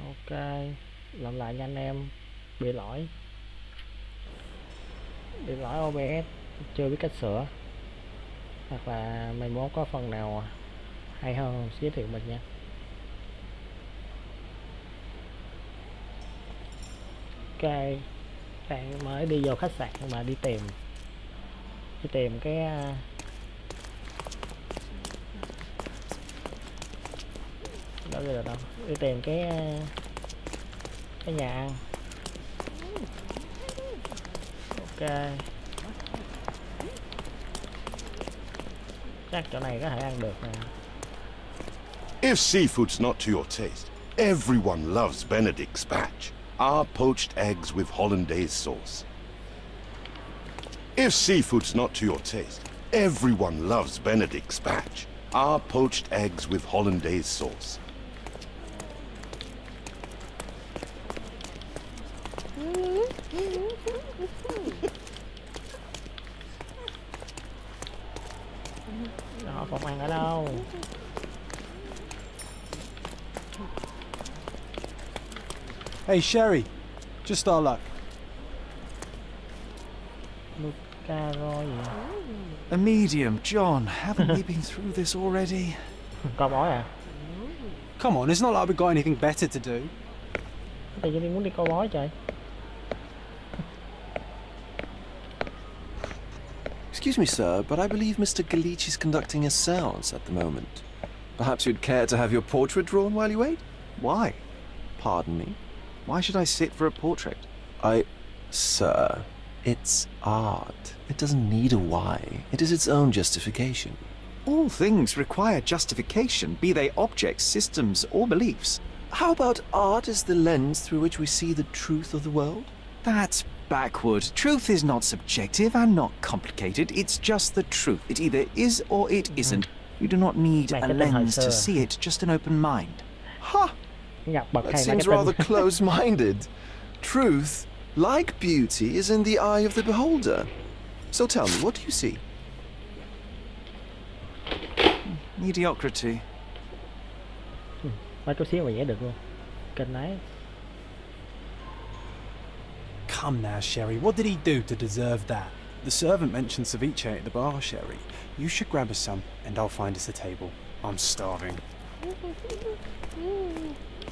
Ok, làm lại nha anh em. Bị lỗi OBS, chưa biết cách sửa. Hoặc là mai mốt có phần nào hay hơn giới thiệu mình nha. Ok, bạn mới đi vô khách sạn mà đi tìm cái đâu rồi đâu, đi tìm cái nhà ăn. Ok, chắc chỗ này có thể ăn được nè. If seafood's not to your taste, everyone loves Benedict's batch, our poached eggs with hollandaise sauce. If seafood's not to your taste, everyone loves Benedict's batch, our poached eggs with hollandaise sauce. Đó, phòng ăn ở đâu? Hey, Sherry. Just our luck. Caro gì? A medium, John. Haven't we been through this already? Coi bói à? Come on, it's not like we've got anything better to do. Tự nhiên đi muốn đi coi bói trời. Excuse me, sir, but I believe Mr. Galich is conducting a séance at the moment. Perhaps you'd care to have your portrait drawn while you wait? Why? Pardon me? Why should I sit for a portrait? Sir, it's art. It doesn't need a why. It is its own justification. All things require justification, be they objects, systems, or beliefs. How about art as the lens through which we see the truth of the world? That's backward. Truth is not subjective and not complicated. It's just the truth. It either is or it isn't. You do not need a lens to see it, just an open mind. Ha! That seems rather close-minded. Truth, like beauty, is in the eye of the beholder. So tell me, what do you see? Mediocrity. Mấy chút xíu mà vẽ được luôn. Kênh đấy. Come now, Sherry. What did he do to deserve that? The servant mentioned ceviche at the bar, Sherry. You should grab us some, and I'll find us a table. I'm starving.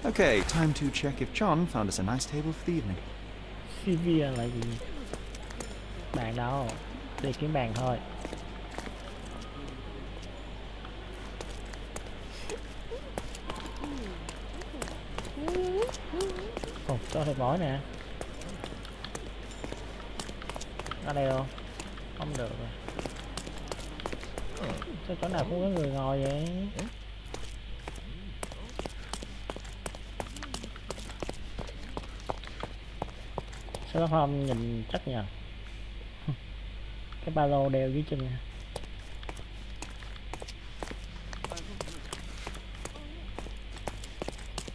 Okay, time to check if John found us a nice table for the evening. Sylvia là gì? Bàn đâu? Đi kiếm bàn thôi. Ồ, cho thịt bói nè. Ở đây không? Không được rồi. Sao chỗ nào cũng có người ngồi vậy? Sao không nhìn chắc nhờ? Cái ba lô đeo dưới chân nè.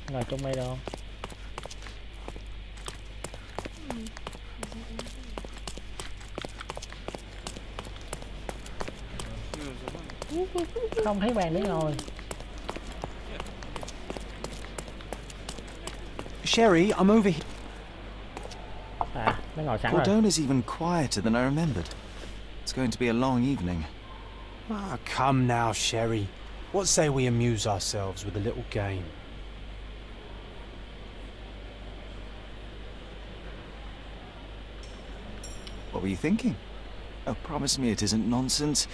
Ngồi trong đây đâu? Không thấy bàn để ngồi. Sherry, I'm over here. À, nó ngồi sẵn rồi. Cordona is even quieter than I remembered. It's going to be a long evening. Ah, come now, Sherry. What say we amuse ourselves with a little game? What were you thinking? Oh, promise me it isn't nonsense.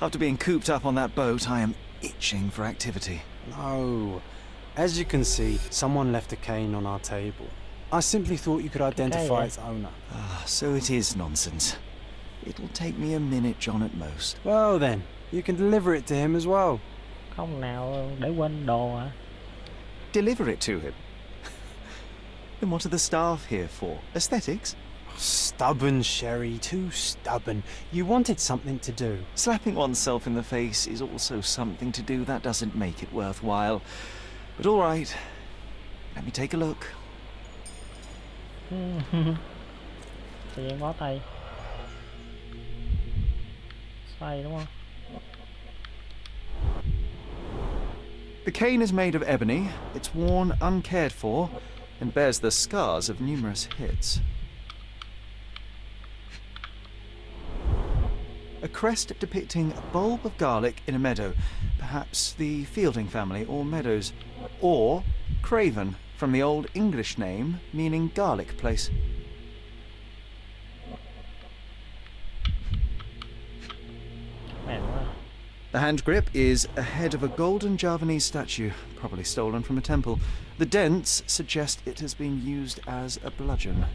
After being cooped up on that boat, I am itching for activity. No. As you can see, someone left a cane on our table. I simply thought you could identify its owner. Ah, so it is nonsense. It'll take me a minute, John, at most. Well then, you can deliver it to him as well. Không nào để quên đồ hả? Deliver it to him. Then what are the staff here for? Aesthetics? Stubborn, Sherry, too stubborn. You wanted something to do. Slapping oneself in the face is also something to do. That doesn't make it worthwhile. But all right, let me take a look. Tự nhiên bó tay. Xoay đúng không? The cane is made of ebony, it's worn uncared for, and bears the scars of numerous hits. A crest depicting a bulb of garlic in a meadow, perhaps the Fielding family or Meadows, or Craven, from the Old English name meaning garlic place. The hand grip is a head of a golden Javanese statue, probably stolen from a temple. The dents suggest it has been used as a bludgeon.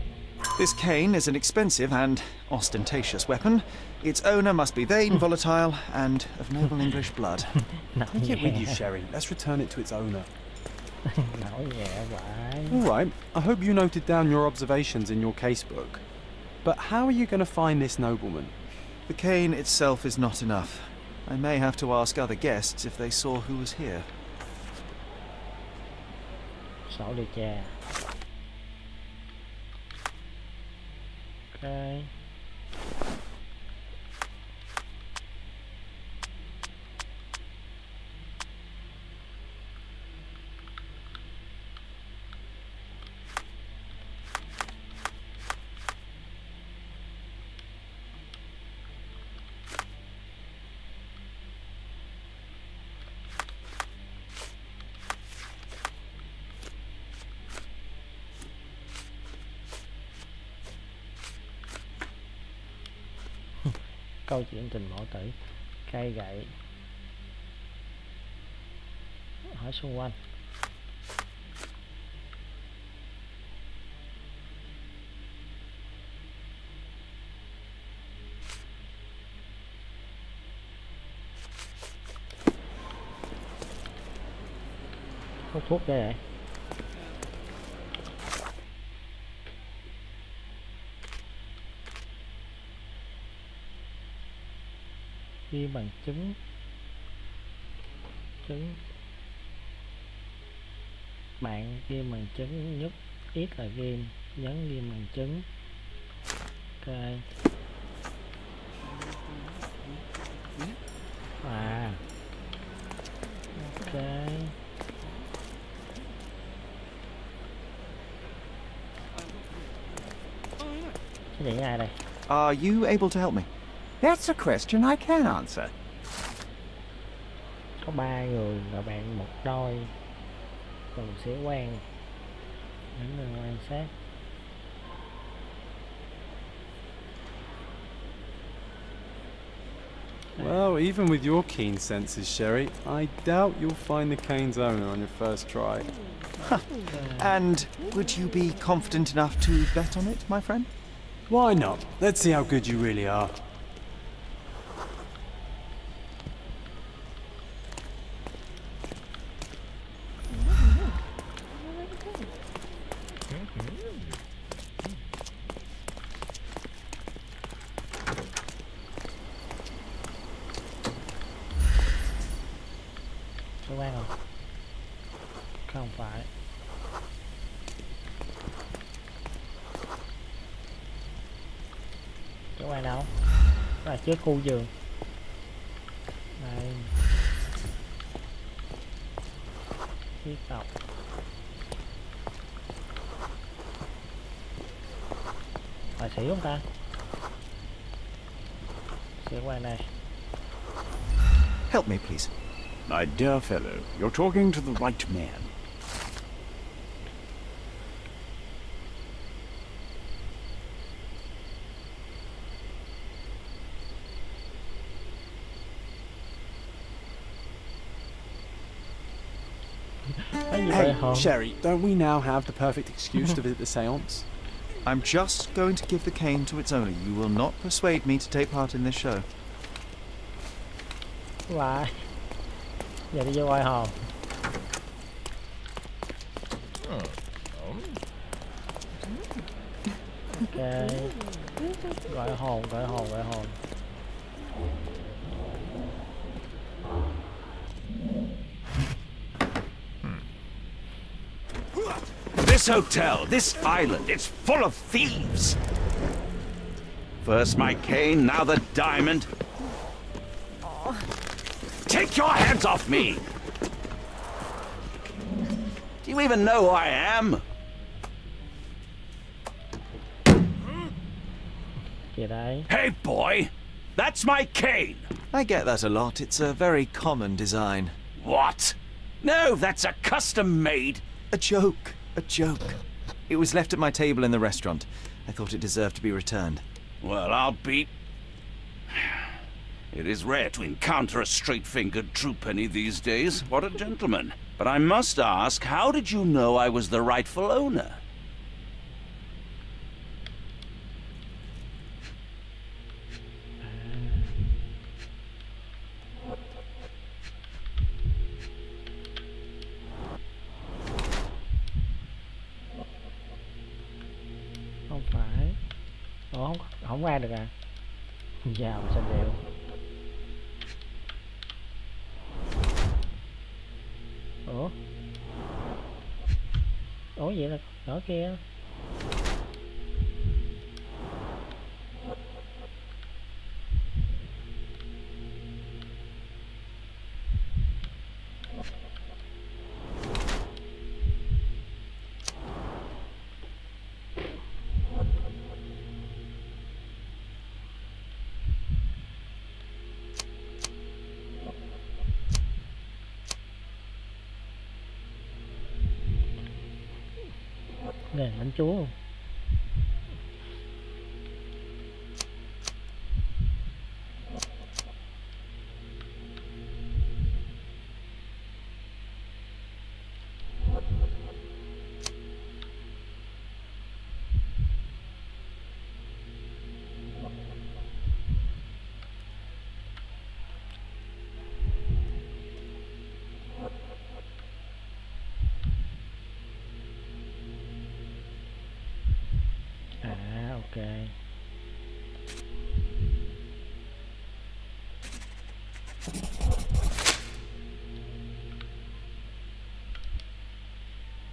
This cane is an expensive and ostentatious weapon. Its owner must be vain, volatile, and of noble English blood. Take it with you, Sherry. Let's return it to its owner. Nói nhẹ vậy. All right. I hope you noted down your observations in your casebook. But how are you going to find this nobleman? The cane itself is not enough. I may have to ask other guests if they saw who was here. Sổ điều tra. Ok. Câu chuyện tình mẫu tử, cây gậy, hỏi xung quanh. Hút thuốc đây vậy. Ghi bằng chứng bạn ghi bằng chứng nhất ít là ghi nhấn ghi bằng chứng. Ok ok cái gì ai đây? Are you able to help me? That's a question I can answer. Có 3 người và bạn một đôi cùng sĩ quan những người quan sát. Well, even with your keen senses, Sherry, I doubt you'll find the cane's owner on your first try. And would you be confident enough to bet on it, my friend? Why not? Let's see how good you really are. Cơ quan không? Không phải. Cơ quan đâu? Đó là trước khu vườn. Đây. Tiếp tục. Họa sĩ không ta? Sĩ quan này. Help me, please. My dear fellow, you're talking to the right man. Hey, Sherry, don't we now have the perfect excuse to visit the seance? I'm just going to give the cane to its owner. You will not persuade me to take part in this show. Lại. Giờ đi vô coi hồn. Ok. Gọi hồn. This hotel, this island, it's full of thieves. First my cane, now the diamond. Take your hands off me! Do you even know who I am? Kìa đấy. Hey, boy! That's my cane! I get that a lot. It's a very common design. What? No, that's a custom-made... A joke. A joke. It was left at my table in the restaurant. I thought it deserved to be returned. Well, I'll be... It is rare to encounter a straight-fingered true penny these days. What a gentleman. But I must ask, how did you know I was the rightful owner? Không phải. Ủa, không qua được à? Vào xanh đều. Ủa? Ủa vậy là ở kia. Nè, đánh chú. Ok.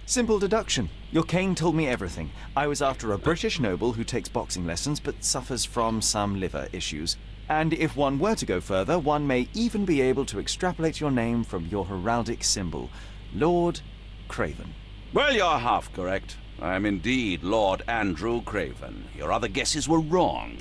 Simple deduction. Your cane told me everything. I was after a British noble who takes boxing lessons but suffers from some liver issues. And if one were to go further, one may even be able to extrapolate your name from your heraldic symbol, Lord Craven. Well, you're half correct. I am indeed Lord Andrew Craven. Your other guesses were wrong.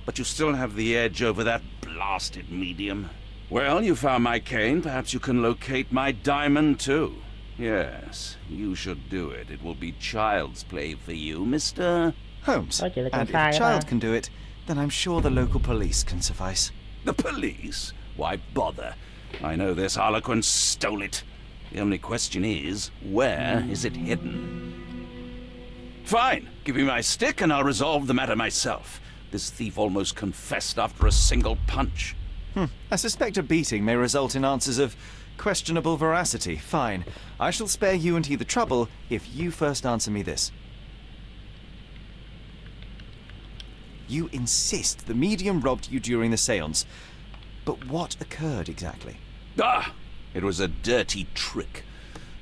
But you still have the edge over that blasted medium. Well, you found my cane. Perhaps you can locate my diamond, too. Yes, you should do it. It will be child's play for you, Mr. Holmes. Có chị là And con trai if a đó child ha. can do it, then I'm sure the local police can suffice. The police? Why bother? I know this harlequin stole it. The only question is, where is it hidden? Fine. Give me my stick and I'll resolve the matter myself. This thief almost confessed after a single punch. I suspect a beating may result in answers of questionable veracity. Fine. I shall spare you and he the trouble if you first answer me this. You insist the medium robbed you during the séance. But what occurred exactly? Ah! It was a dirty trick.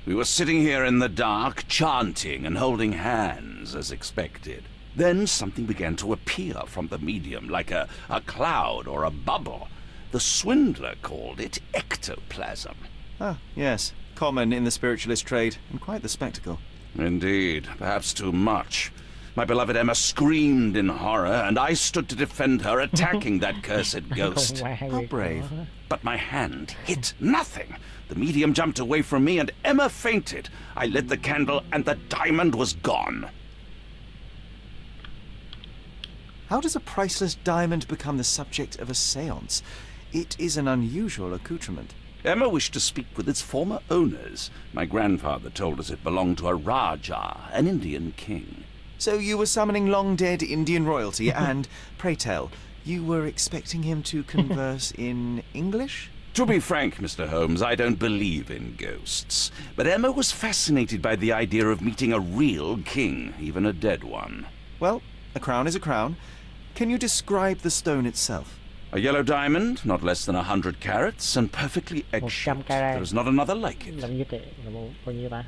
We were sitting here in the dark, chanting and holding hands, as expected. Then something began to appear from the medium, like a cloud or a bubble. The swindler called it ectoplasm. Ah, yes. Common in the spiritualist trade, and quite the spectacle. Indeed, perhaps too much. My beloved Emma screamed in horror, and I stood to defend her, attacking that cursed ghost. How brave. But my hand hit nothing. The medium jumped away from me, and Emma fainted. I lit the candle, and the diamond was gone. How does a priceless diamond become the subject of a séance? It is an unusual accoutrement. Emma wished to speak with its former owners. My grandfather told us it belonged to a Rajah, an Indian king. So you were summoning long-dead Indian royalty, and, pray tell, you were expecting him to converse in English? To be frank, Mr. Holmes, I don't believe in ghosts. But Emma was fascinated by the idea of meeting a real king, even a dead one. Well, a crown is a crown. Can you describe the stone itself? A yellow diamond, not less than 100 carats, and perfectly 100 egg-shaped. carat. There is not another like it. Là nhiêu tiền? Là bao nhiêu ta?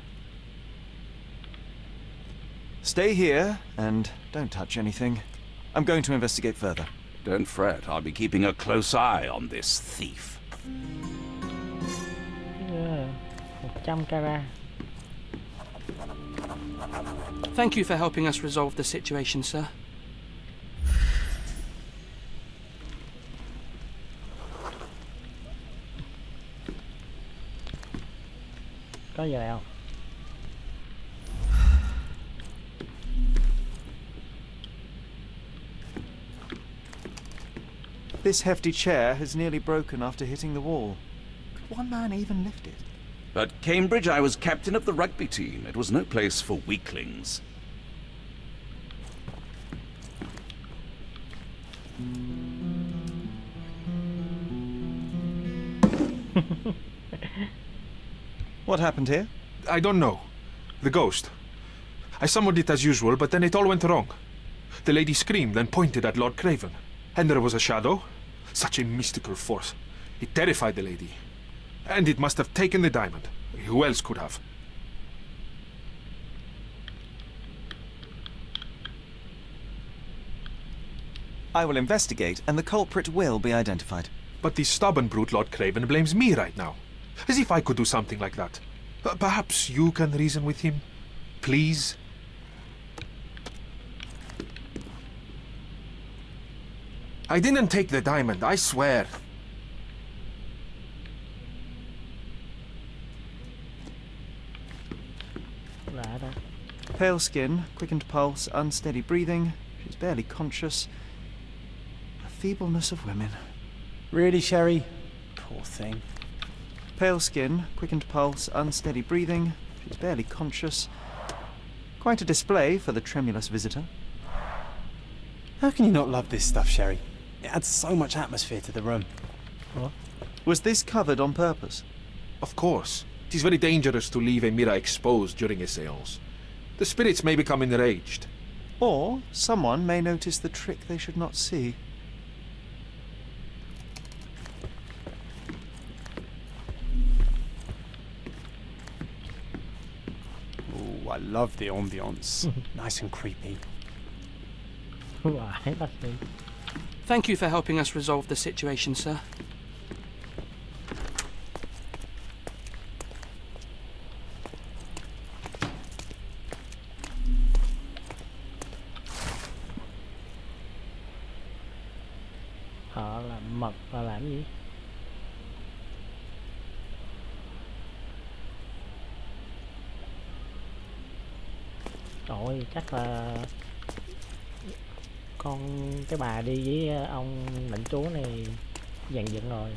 Stay here, and don't touch anything. I'm going to investigate further. Don't fret, I'll be keeping a close eye on this thief. Yeah, 100 carat. Thank you for helping us resolve the situation, sir. Có gì đâu. This hefty chair has nearly broken after hitting the wall. Could one man even lift it? At Cambridge, I was captain of the rugby team. It was no place for weaklings. What happened here? I don't know. The ghost. I summoned it as usual, but then it all went wrong. The lady screamed and pointed at Lord Craven. And there was a shadow. Such a mystical force. It terrified the lady. And it must have taken the diamond. Who else could have? I will investigate, and the culprit will be identified. But the stubborn brute Lord Craven blames me right now. As if I could do something like that. Perhaps you can reason with him? Please? I didn't take the diamond, I swear. Lạ đó. Pale skin, quickened pulse, unsteady breathing. She's barely conscious. The feebleness of women. Really, Sherry? Poor thing. Pale skin, quickened pulse, unsteady breathing. She's barely conscious. Quite a display for the tremulous visitor. How can you not love this stuff, Sherry? It adds so much atmosphere to the room. Was this covered on purpose? Of course. It is very dangerous to leave a mirror exposed during a seance. The spirits may become enraged. Or someone may notice the trick they should not see. Oh, I love the ambience. Nice and creepy. Vãi bác sĩ. Thank you for helping us resolve the situation, sir. Họ là mật và làm gì? Ôi chắc là cái bà đi với ông lãnh chúa này dàn dựng rồi.